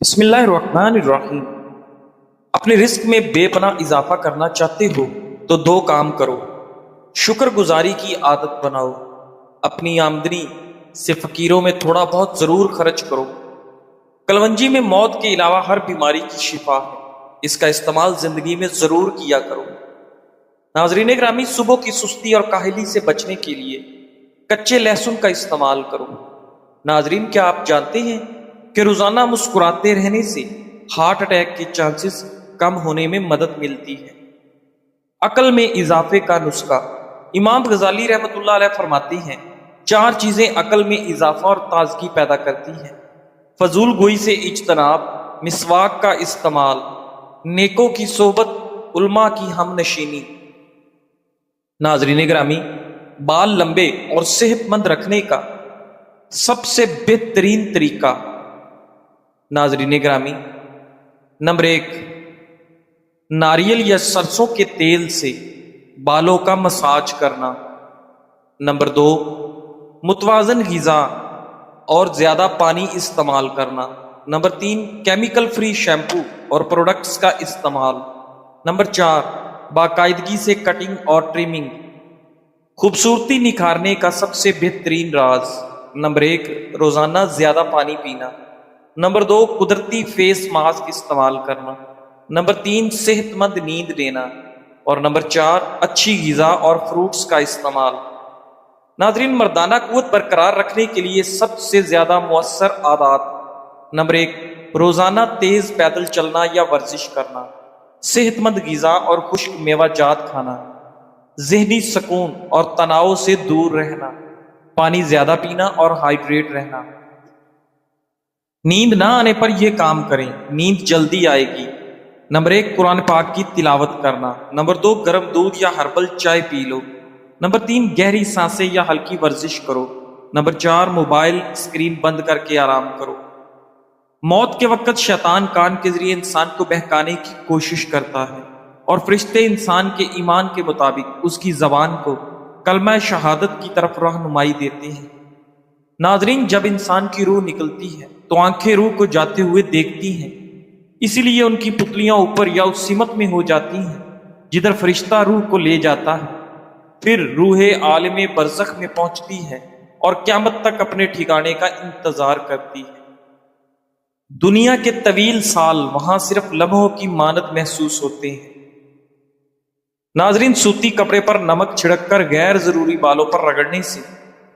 بسم اللہ الرحمن الرحیم۔ اپنے رزق میں بے پناہ اضافہ کرنا چاہتے ہو تو دو کام کرو۔ شکر گزاری کی عادت بناؤ، اپنی آمدنی سے فقیروں میں تھوڑا بہت ضرور خرچ کرو۔ کلونجی میں موت کے علاوہ ہر بیماری کی شفا ہے، اس کا استعمال زندگی میں ضرور کیا کرو۔ ناظرین گرامی، صبح کی سستی اور کاہلی سے بچنے کے لیے کچے لہسن کا استعمال کرو۔ ناظرین، کیا آپ جانتے ہیں کہ روزانہ مسکراتے رہنے سے ہارٹ اٹیک کے چانسز کم ہونے میں مدد ملتی ہے؟ عقل میں اضافے کا نسخہ۔ امام غزالی رحمۃ اللہ علیہ فرماتے ہیں، چار چیزیں عقل میں اضافہ اور تازگی پیدا کرتی ہیں: فضول گوئی سے اجتناب، مسواک کا استعمال، نیکوں کی صحبت، علماء کی ہم نشینی۔ ناظرین گرامی، بال لمبے اور صحت مند رکھنے کا سب سے بہترین طریقہ، ناظرین گرامی، نمبر 1، ناریل یا سرسوں کے تیل سے بالوں کا مساج کرنا۔ نمبر 2، متوازن غذا اور زیادہ پانی استعمال کرنا۔ نمبر 3، کیمیکل فری شیمپو اور پروڈکٹس کا استعمال۔ نمبر 4، باقاعدگی سے کٹنگ اور ٹریمنگ۔ خوبصورتی نکھارنے کا سب سے بہترین راز: نمبر 1، روزانہ زیادہ پانی پینا۔ نمبر 2، قدرتی فیس ماسک استعمال کرنا۔ نمبر 3، صحت مند نیند لینا۔ اور نمبر 4، اچھی غذا اور فروٹس کا استعمال۔ ناظرین، مردانہ قوت برقرار رکھنے کے لیے سب سے زیادہ مؤثر عادات: نمبر 1، روزانہ تیز پیدل چلنا یا ورزش کرنا، صحت مند غذا اور خشک میوہ جات کھانا، ذہنی سکون اور تناؤ سے دور رہنا، پانی زیادہ پینا اور ہائیڈریٹ رہنا۔ نیند نہ آنے پر یہ کام کریں، نیند جلدی آئے گی۔ نمبر 1، قرآن پاک کی تلاوت کرنا۔ نمبر 2، گرم دودھ یا ہربل چائے پی لو۔ نمبر 3، گہری سانسیں یا ہلکی ورزش کرو۔ نمبر 4، موبائل اسکرین بند کر کے آرام کرو۔ موت کے وقت شیطان کان کے ذریعے انسان کو بہکانے کی کوشش کرتا ہے، اور فرشتے انسان کے ایمان کے مطابق اس کی زبان کو کلمہ شہادت کی طرف رہنمائی دیتے ہیں۔ ناظرین، جب انسان کی روح نکلتی ہے تو آنکھیں روح کو جاتے ہوئے دیکھتی ہیں، اسی لیے ان کی پتلیاں اوپر یا اس سمت میں ہو جاتی ہیں جدھر فرشتہ روح کو لے جاتا ہے۔ پھر روح عالم برزخ میں پہنچتی ہے اور قیامت تک اپنے ٹھکانے کا انتظار کرتی ہے۔ دنیا کے طویل سال وہاں صرف لمحوں کی مانند محسوس ہوتے ہیں۔ ناظرین، سوتی کپڑے پر نمک چھڑک کر غیر ضروری بالوں پر رگڑنے سے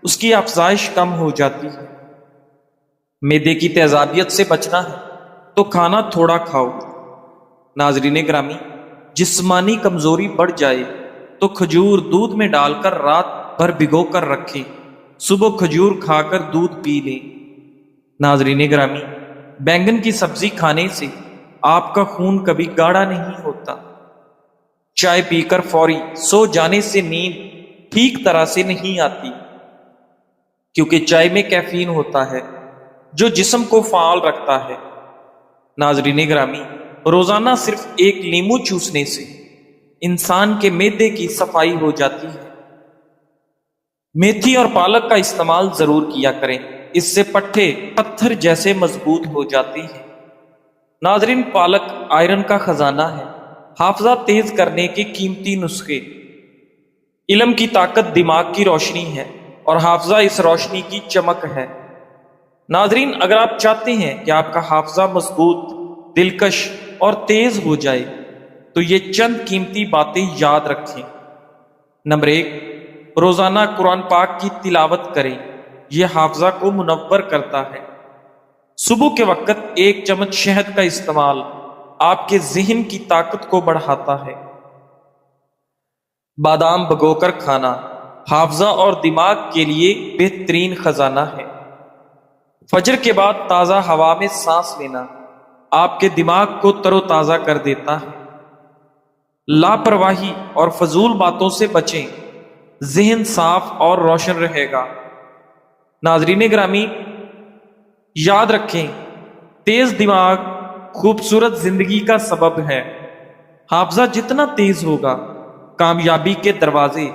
اس کی افزائش کم ہو جاتی ہے۔ معدے کی تیزابیت سے بچنا ہے تو کھانا تھوڑا کھاؤ۔ ناظرین گرامی، جسمانی کمزوری بڑھ جائے تو کھجور دودھ میں ڈال کر رات بھر بھگو کر رکھیں، صبح کھجور کھا کر دودھ پی لیں۔ ناظرین گرامی، بینگن کی سبزی کھانے سے آپ کا خون کبھی گاڑھا نہیں ہوتا۔ چائے پی کر فوری سو جانے سے نیند ٹھیک طرح سے نہیں آتی، کیونکہ چائے میں کیفین ہوتا ہے جو جسم کو فعال رکھتا ہے۔ ناظرین گرامی، روزانہ صرف ایک لیمو چوسنے سے انسان کے معدے کی صفائی ہو جاتی ہے۔ میتھی اور پالک کا استعمال ضرور کیا کریں، اس سے پٹھے پتھر جیسے مضبوط ہو جاتے ہیں۔ ناظرین، پالک آئرن کا خزانہ ہے۔ حافظہ تیز کرنے کے قیمتی نسخے: علم کی طاقت دماغ کی روشنی ہے اور حافظہ اس روشنی کی چمک ہے۔ ناظرین، اگر آپ چاہتے ہیں کہ آپ کا حافظہ مضبوط، دلکش اور تیز ہو جائے تو یہ چند قیمتی باتیں یاد رکھیں۔ نمبر 1، روزانہ قرآن پاک کی تلاوت کریں، یہ حافظہ کو منور کرتا ہے۔ صبح کے وقت 1 چمچ شہد کا استعمال آپ کے ذہن کی طاقت کو بڑھاتا ہے۔ بادام بھگو کر کھانا حافظہ اور دماغ کے لیے بہترین خزانہ ہے۔ فجر کے بعد تازہ ہوا میں سانس لینا آپ کے دماغ کو تر و تازہ کر دیتا ہے۔ لاپرواہی اور فضول باتوں سے بچیں، ذہن صاف اور روشن رہے گا۔ ناظرین گرامی، یاد رکھیں، تیز دماغ خوبصورت زندگی کا سبب ہے۔ حافظہ جتنا تیز ہوگا، کامیابی کے دروازے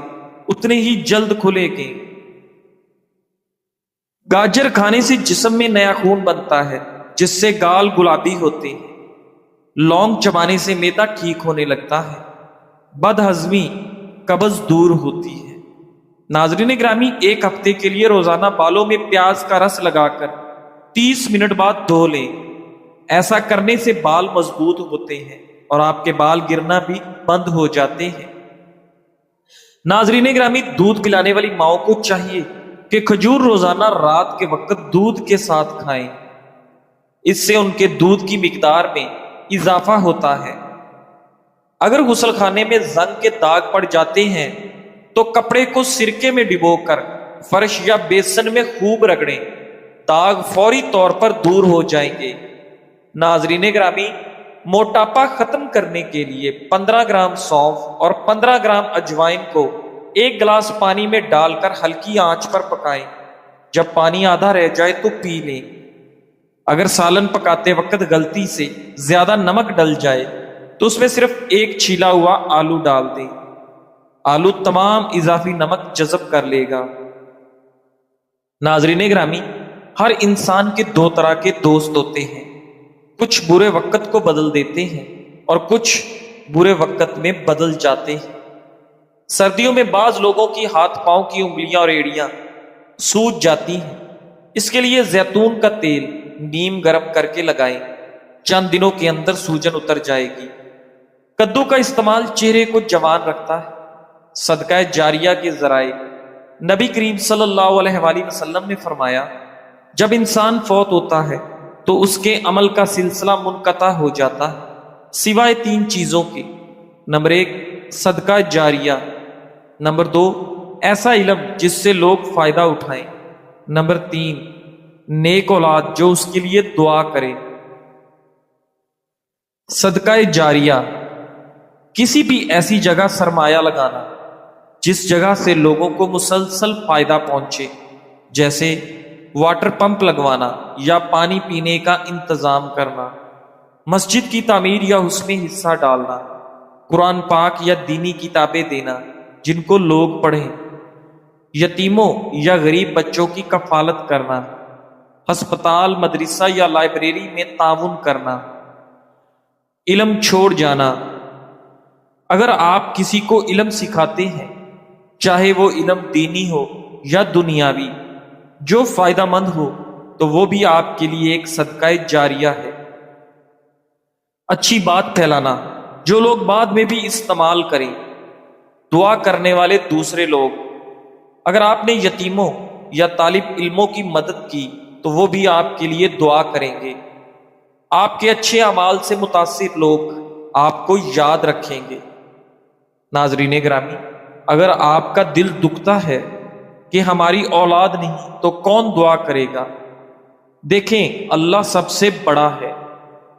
اتنے ہی جلد کھلیں گے۔ گاجر کھانے سے جسم میں نیا خون بنتا ہے جس سے گال گلابی ہوتے ہیں۔ لونگ چبانے سے معدہ ٹھیک ہونے لگتا ہے، بد ہضمی قبض دور ہوتی ہے۔ ناظرین گرامی، ایک ہفتے کے لیے روزانہ بالوں میں پیاز کا رس لگا کر 30 منٹ بعد دھو لیں۔ ایسا کرنے سے بال مضبوط ہوتے ہیں اور آپ کے بال گرنا بھی بند ہو جاتے ہیں۔ ناظرین گرامی، دودھ پلانے والی ماؤں کو چاہیے کہ کھجور روزانہ رات کے وقت دودھ کے ساتھ کھائیں۔ اس سے ان کے دودھ کی مقدار میں اضافہ ہوتا ہے۔ اگر غسل خانے میں زنگ کے داغ پڑ جاتے ہیں تو کپڑے کو سرکے میں ڈبو کر فرش یا بیسن میں خوب رگڑیں، داغ فوری طور پر دور ہو جائیں گے۔ ناظرین گرامی، موٹاپا ختم کرنے کے لیے 15 گرام سونف اور 15 گرام اجوائن کو ایک گلاس پانی میں ڈال کر ہلکی آنچ پر پکائیں۔ جب پانی آدھا رہ جائے تو پی لیں۔ اگر سالن پکاتے وقت غلطی سے زیادہ نمک ڈل جائے تو اس میں صرف ایک چھیلا ہوا آلو ڈال دیں۔ آلو تمام اضافی نمک جذب کر لے گا۔ ناظرین گرامی، ہر انسان کے دو طرح کے دوست ہوتے ہیں، کچھ برے وقت کو بدل دیتے ہیں اور کچھ برے وقت میں بدل جاتے ہیں۔ سردیوں میں بعض لوگوں کی ہاتھ پاؤں کی انگلیاں اور ایڑیاں سوج جاتی ہیں۔ اس کے لیے زیتون کا تیل نیم گرم کر کے لگائیں، چند دنوں کے اندر سوجن اتر جائے گی۔ کدو کا استعمال چہرے کو جوان رکھتا ہے۔ صدقہ جاریہ کے ذرائع، نبی کریم صلی اللہ علیہ وآلہ وسلم نے فرمایا، جب انسان فوت ہوتا ہے تو اس کے عمل کا سلسلہ منقطع ہو جاتا ہے سوائے 3 چیزوں کے۔ نمبر 1 صدقہ جاریہ، نمبر 2 ایسا علم جس سے لوگ فائدہ اٹھائیں، نمبر 3 نیک اولاد جو اس کے لیے دعا کرے۔ صدقہ جاریہ، کسی بھی ایسی جگہ سرمایہ لگانا جس جگہ سے لوگوں کو مسلسل فائدہ پہنچے، جیسے واٹر پمپ لگوانا یا پانی پینے کا انتظام کرنا، مسجد کی تعمیر یا اس میں حصہ ڈالنا، قرآن پاک یا دینی کتابیں دینا جن کو لوگ پڑھیں، یتیموں یا غریب بچوں کی کفالت کرنا، ہسپتال، مدرسہ یا لائبریری میں تعاون کرنا، علم چھوڑ جانا۔ اگر آپ کسی کو علم سکھاتے ہیں، چاہے وہ علم دینی ہو یا دنیاوی، جو فائدہ مند ہو، تو وہ بھی آپ کے لیے ایک صدقہ جاریہ ہے۔ اچھی بات پھیلانا جو لوگ بعد میں بھی استعمال کریں، دعا کرنے والے دوسرے لوگ۔ اگر آپ نے یتیموں یا طالب علموں کی مدد کی تو وہ بھی آپ کے لیے دعا کریں گے۔ آپ کے اچھے اعمال سے متاثر لوگ آپ کو یاد رکھیں گے۔ ناظرین گرامی، اگر آپ کا دل دکھتا ہے کہ ہماری اولاد نہیں تو کون دعا کرے گا؟ دیکھیں، اللہ سب سے بڑا ہے،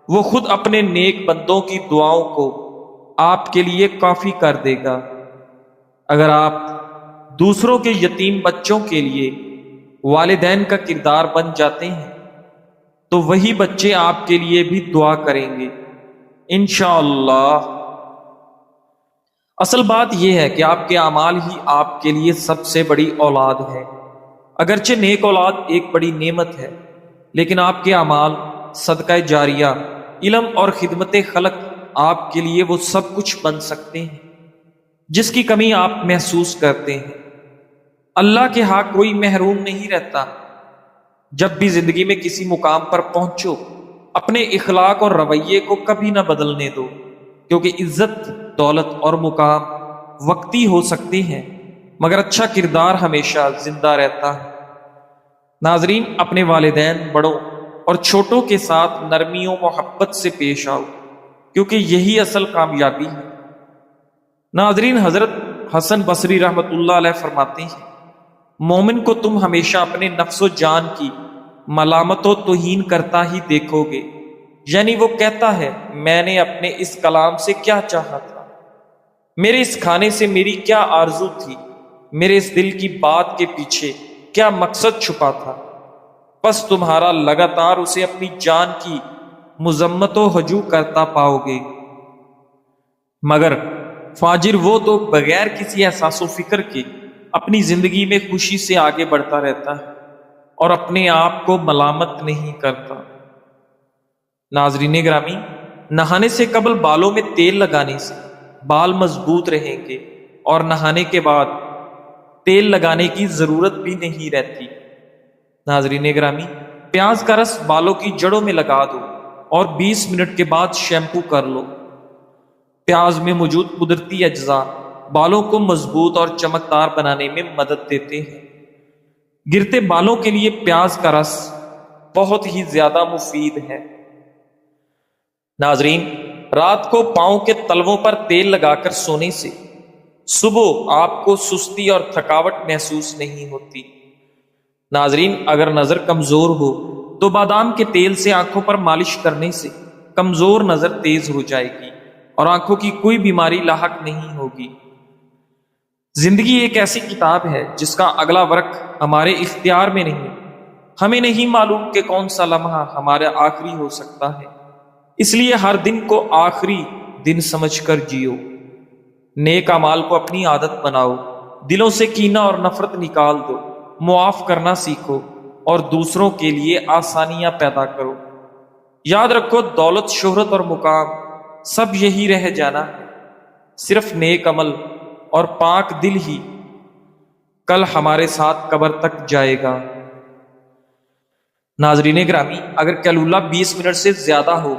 وہ خود اپنے نیک بندوں کی دعاؤں کو آپ کے لیے کافی کر دے گا۔ اگر آپ دوسروں کے یتیم بچوں کے لیے والدین کا کردار بن جاتے ہیں تو وہی بچے آپ کے لیے بھی دعا کریں گے انشاءاللہ۔ اصل بات یہ ہے کہ آپ کے اعمال ہی آپ کے لیے سب سے بڑی اولاد ہے۔ اگرچہ نیک اولاد ایک بڑی نعمت ہے، لیکن آپ کے اعمال، صدقہ جاریہ، علم اور خدمت خلق آپ کے لیے وہ سب کچھ بن سکتے ہیں جس کی کمی آپ محسوس کرتے ہیں۔ اللہ کے ہاں کوئی محروم نہیں رہتا۔ جب بھی زندگی میں کسی مقام پر پہنچو، اپنے اخلاق اور رویے کو کبھی نہ بدلنے دو، کیونکہ عزت، دولت اور مقام وقتی ہو سکتی ہیں مگر اچھا کردار ہمیشہ زندہ رہتا ہے۔ ناظرین، اپنے والدین، بڑوں اور چھوٹوں کے ساتھ نرمی و محبت سے پیش آؤ، کیونکہ یہی اصل کامیابی ہے۔ ناظرین، حضرت حسن بصری رحمۃ اللہ علیہ فرماتے ہیں، مومن کو تم ہمیشہ اپنے نفس و جان کی ملامت و توہین کرتا ہی دیکھو گے، یعنی وہ کہتا ہے، میں نے اپنے اس کلام سے کیا چاہا تھا، میرے اس کھانے سے میری کیا آرزو تھی، میرے اس دل کی بات کے پیچھے کیا مقصد چھپا تھا، پس تمہارا لگاتار اسے اپنی جان کی مذمت و ہجو کرتا پاؤ گے۔ مگر فاجر وہ تو بغیر کسی احساس و فکر کے اپنی زندگی میں خوشی سے آگے بڑھتا رہتا ہے اور اپنے آپ کو ملامت نہیں کرتا۔ ناظرین گرامی، نہانے سے قبل بالوں میں تیل لگانے سے بال مضبوط رہیں گے اور نہانے کے بعد تیل لگانے کی ضرورت بھی نہیں رہتی۔ ناظرین گرامی، پیاز کا رس بالوں کی جڑوں میں لگا دو اور 20 منٹ کے بعد شیمپو کر لو۔ پیاز میں موجود قدرتی اجزاء بالوں کو مضبوط اور چمکدار بنانے میں مدد دیتے ہیں۔ گرتے بالوں کے لیے پیاز کا رس بہت ہی زیادہ مفید ہے۔ ناظرین، رات کو پاؤں کے تلووں پر تیل لگا کر سونے سے صبح آپ کو سستی اور تھکاوٹ محسوس نہیں ہوتی۔ ناظرین، اگر نظر کمزور ہو تو بادام کے تیل سے آنکھوں پر مالش کرنے سے کمزور نظر تیز ہو جائے گی اور آنکھوں کی کوئی بیماری لاحق نہیں ہوگی۔ زندگی ایک ایسی کتاب ہے جس کا اگلا ورق ہمارے اختیار میں نہیں۔ ہمیں نہیں معلوم کہ کون سا لمحہ ہمارا آخری ہو سکتا ہے، اس لیے ہر دن کو آخری دن سمجھ کر جیو۔ نیک اعمال کو اپنی عادت بناؤ، دلوں سے کینہ اور نفرت نکال دو، معاف کرنا سیکھو اور دوسروں کے لیے آسانیاں پیدا کرو۔ یاد رکھو، دولت، شہرت اور مقام سب یہی رہ جانا ہے، صرف نیک عمل اور پاک دل ہی کل ہمارے ساتھ قبر تک جائے گا۔ ناظرین گرامی، اگر کیلولہ 20 منٹ سے زیادہ ہو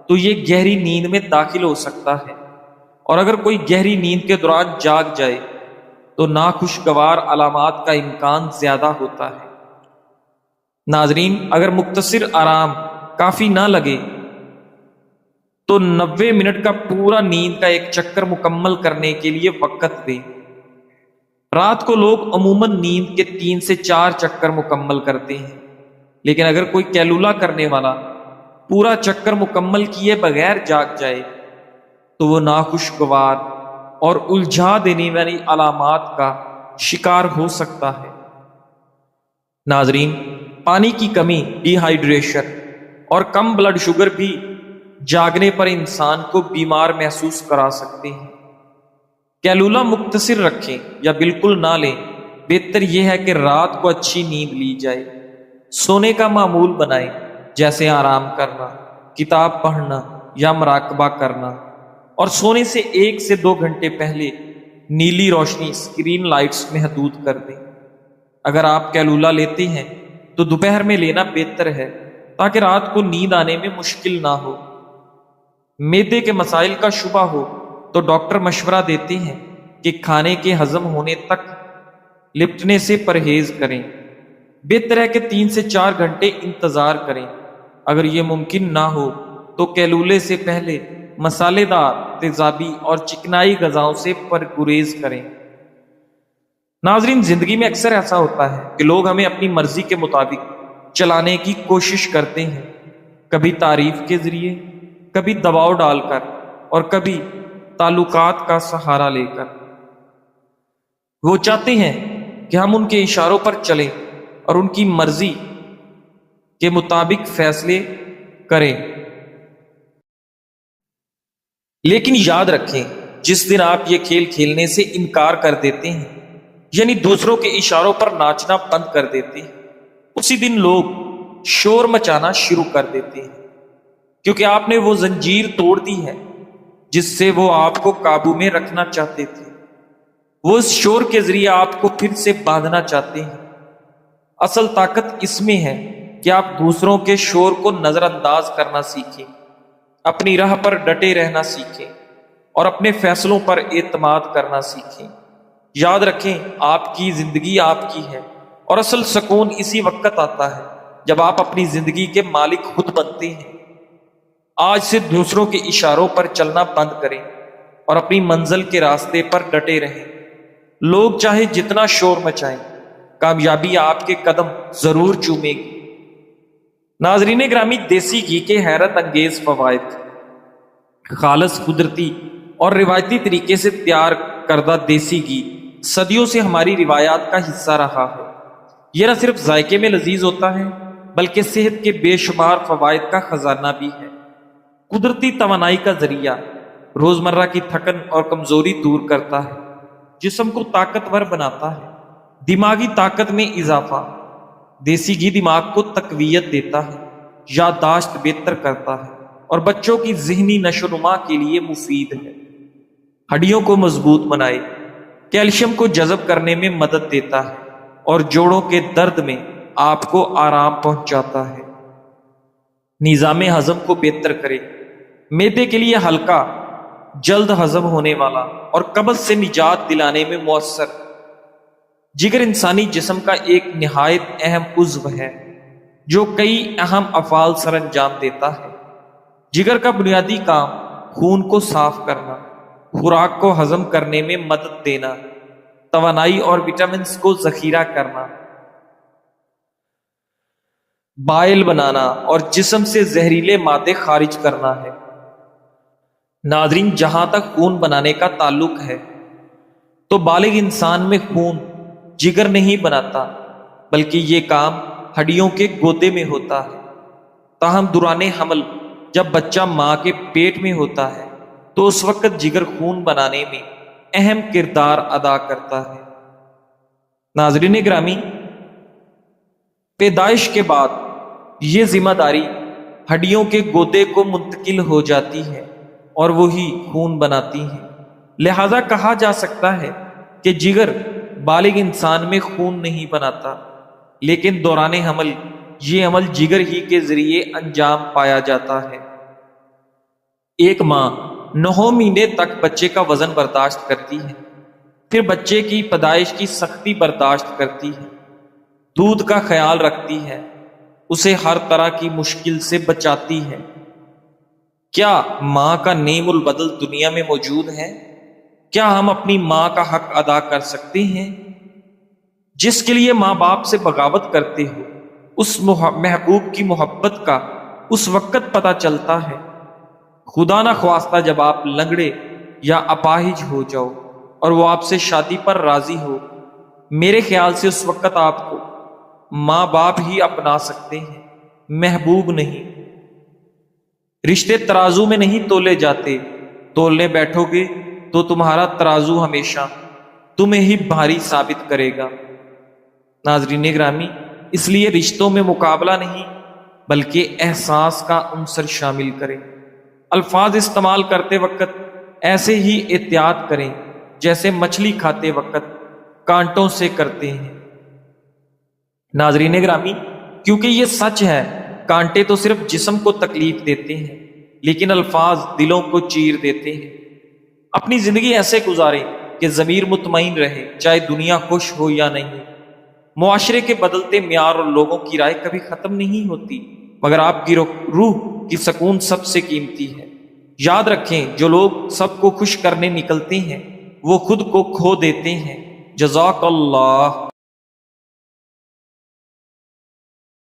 تو یہ گہری نیند میں داخل ہو سکتا ہے، اور اگر کوئی گہری نیند کے دوران جاگ جائے تو ناخوشگوار علامات کا امکان زیادہ ہوتا ہے۔ ناظرین، اگر مختصر آرام کافی نہ لگے تو 90 منٹ کا پورا نیند کا ایک چکر مکمل کرنے کے لیے وقت دیں۔ رات کو لوگ عموماً نیند کے 3 سے 4 چکر مکمل کرتے ہیں، لیکن اگر کوئی کیلولہ کرنے والا پورا چکر مکمل کیے بغیر جاگ جائے تو وہ ناخوشگوار اور الجھا دینے والی علامات کا شکار ہو سکتا ہے۔ ناظرین، پانی کی کمی، ڈی ہائیڈریشن اور کم بلڈ شوگر بھی جاگنے پر انسان کو بیمار محسوس کرا سکتے ہیں۔ کیلولہ مختصر رکھیں یا بالکل نہ لیں، بہتر یہ ہے کہ رات کو اچھی نیند لی جائے۔ سونے کا معمول بنائیں، جیسے آرام کرنا، کتاب پڑھنا یا مراقبہ کرنا، اور سونے سے 1 سے 2 گھنٹے پہلے نیلی روشنی، اسکرین لائٹس محدود کر دیں۔ اگر آپ کیلولہ لیتے ہیں تو دوپہر میں لینا بہتر ہے تاکہ رات کو نیند آنے میں مشکل نہ ہو۔ معدے کے مسائل کا شبہ ہو تو ڈاکٹر مشورہ دیتے ہیں کہ کھانے کے ہضم ہونے تک لپٹنے سے پرہیز کریں۔ بہتر ہے کہ 3 سے 4 گھنٹے انتظار کریں۔ اگر یہ ممکن نہ ہو تو کیلولے سے پہلے مسالے دار، تیزابی اور چکنائی غذاؤں سے پرہیز کریں۔ ناظرین، زندگی میں اکثر ایسا ہوتا ہے کہ لوگ ہمیں اپنی مرضی کے مطابق چلانے کی کوشش کرتے ہیں، کبھی تعریف کے ذریعے، کبھی دباؤ ڈال کر اور کبھی تعلقات کا سہارا لے کر۔ وہ چاہتے ہیں کہ ہم ان کے اشاروں پر چلیں اور ان کی مرضی کے مطابق فیصلے کریں۔ لیکن یاد رکھیں، جس دن آپ یہ کھیل کھیلنے سے انکار کر دیتے ہیں، یعنی دوسروں کے اشاروں پر ناچنا بند کر دیتے ہیں، اسی دن لوگ شور مچانا شروع کر دیتے ہیں، کیونکہ آپ نے وہ زنجیر توڑ دی ہے جس سے وہ آپ کو قابو میں رکھنا چاہتے تھے۔ وہ اس شور کے ذریعے آپ کو پھر سے باندھنا چاہتے ہیں۔ اصل طاقت اس میں ہے کہ آپ دوسروں کے شور کو نظر انداز کرنا سیکھیں، اپنی راہ پر ڈٹے رہنا سیکھیں اور اپنے فیصلوں پر اعتماد کرنا سیکھیں۔ یاد رکھیں، آپ کی زندگی آپ کی ہے، اور اصل سکون اسی وقت آتا ہے جب آپ اپنی زندگی کے مالک خود بنتے ہیں۔ آج سے دوسروں کے اشاروں پر چلنا بند کریں اور اپنی منزل کے راستے پر ڈٹے رہیں۔ لوگ چاہے جتنا شور مچائیں، کامیابی آپ کے قدم ضرور چومے گی۔ ناظرین گرامی، دیسی گھی کے حیرت انگیز فوائد۔ خالص، قدرتی اور روایتی طریقے سے تیار کردہ دیسی گھی صدیوں سے ہماری روایات کا حصہ رہا ہے۔ یہ نہ صرف ذائقے میں لذیذ ہوتا ہے بلکہ صحت کے بے شمار فوائد کا خزانہ بھی ہے۔ قدرتی توانائی کا ذریعہ، روزمرہ کی تھکن اور کمزوری دور کرتا ہے، جسم کو طاقتور بناتا ہے، دماغی طاقت میں اضافہ۔ دیسی گھی دماغ کو تقویت دیتا ہے، یادداشت بہتر کرتا ہے اور بچوں کی ذہنی نشو و نما کے لیے مفید ہے۔ ہڈیوں کو مضبوط بنائے، کیلشیم کو جذب کرنے میں مدد دیتا ہے اور جوڑوں کے درد میں آپ کو آرام پہنچاتا ہے۔ نظام ہضم کو بہتر کرے، معدے کے لیے ہلکا، جلد ہضم ہونے والا اور قبض سے نجات دلانے میں مؤثر۔ جگر انسانی جسم کا ایک نہایت اہم عضو ہے جو کئی اہم افعال سر انجام دیتا ہے۔ جگر کا بنیادی کام خون کو صاف کرنا، خوراک کو ہضم کرنے میں مدد دینا، توانائی اور وٹامنز کو ذخیرہ کرنا، بائل بنانا اور جسم سے زہریلے مادے خارج کرنا ہے۔ ناظرین، جہاں تک خون بنانے کا تعلق ہے تو بالغ انسان میں خون جگر نہیں بناتا، بلکہ یہ کام ہڈیوں کے گودے میں ہوتا ہے۔ تاہم دوران حمل جب بچہ ماں کے پیٹ میں ہوتا ہے تو اس وقت جگر خون بنانے میں اہم کردار ادا کرتا ہے۔ ناظرین گرامی، پیدائش کے بعد یہ ذمہ داری ہڈیوں کے گودے کو منتقل ہو جاتی ہے اور وہی خون بناتی ہے۔ لہذا کہا جا سکتا ہے کہ جگر بالغ انسان میں خون نہیں بناتا، لیکن دوران حمل یہ عمل جگر ہی کے ذریعے انجام پایا جاتا ہے۔ ایک ماں 9 مہینے تک بچے کا وزن برداشت کرتی ہے، پھر بچے کی پیدائش کی سختی برداشت کرتی ہے، دودھ کا خیال رکھتی ہے، اسے ہر طرح کی مشکل سے بچاتی ہے۔ کیا ماں کا نعم البدل دنیا میں موجود ہے؟ کیا ہم اپنی ماں کا حق ادا کر سکتے ہیں؟ جس کے لیے ماں باپ سے بغاوت کرتے ہو، اس محبوب کی محبت کا اس وقت پتہ چلتا ہے، خدا نہ خواستہ جب آپ لنگڑے یا اپاہج ہو جاؤ اور وہ آپ سے شادی پر راضی ہو۔ میرے خیال سے اس وقت آپ کو ماں باپ ہی اپنا سکتے ہیں، محبوب نہیں۔ رشتے ترازو میں نہیں تولے جاتے، تولنے بیٹھو گے تو تمہارا ترازو ہمیشہ تمہیں ہی بھاری ثابت کرے گا۔ ناظرین گرامی، اس لیے رشتوں میں مقابلہ نہیں بلکہ احساس کا عنصر شامل کریں۔ الفاظ استعمال کرتے وقت ایسے ہی احتیاط کریں جیسے مچھلی کھاتے وقت کانٹوں سے کرتے ہیں۔ ناظرین گرامی، کیونکہ یہ سچ ہے، کانٹے تو صرف جسم کو تکلیف دیتے ہیں، لیکن الفاظ دلوں کو چیر دیتے ہیں۔ اپنی زندگی ایسے گزاریں کہ ضمیر مطمئن رہے، چاہے دنیا خوش ہو یا نہیں۔ معاشرے کے بدلتے معیار اور لوگوں کی رائے کبھی ختم نہیں ہوتی، مگر آپ کی روح کی سکون سب سے قیمتی ہے۔ یاد رکھیں، جو لوگ سب کو خوش کرنے نکلتے ہیں وہ خود کو کھو دیتے ہیں۔ جزاک اللہ۔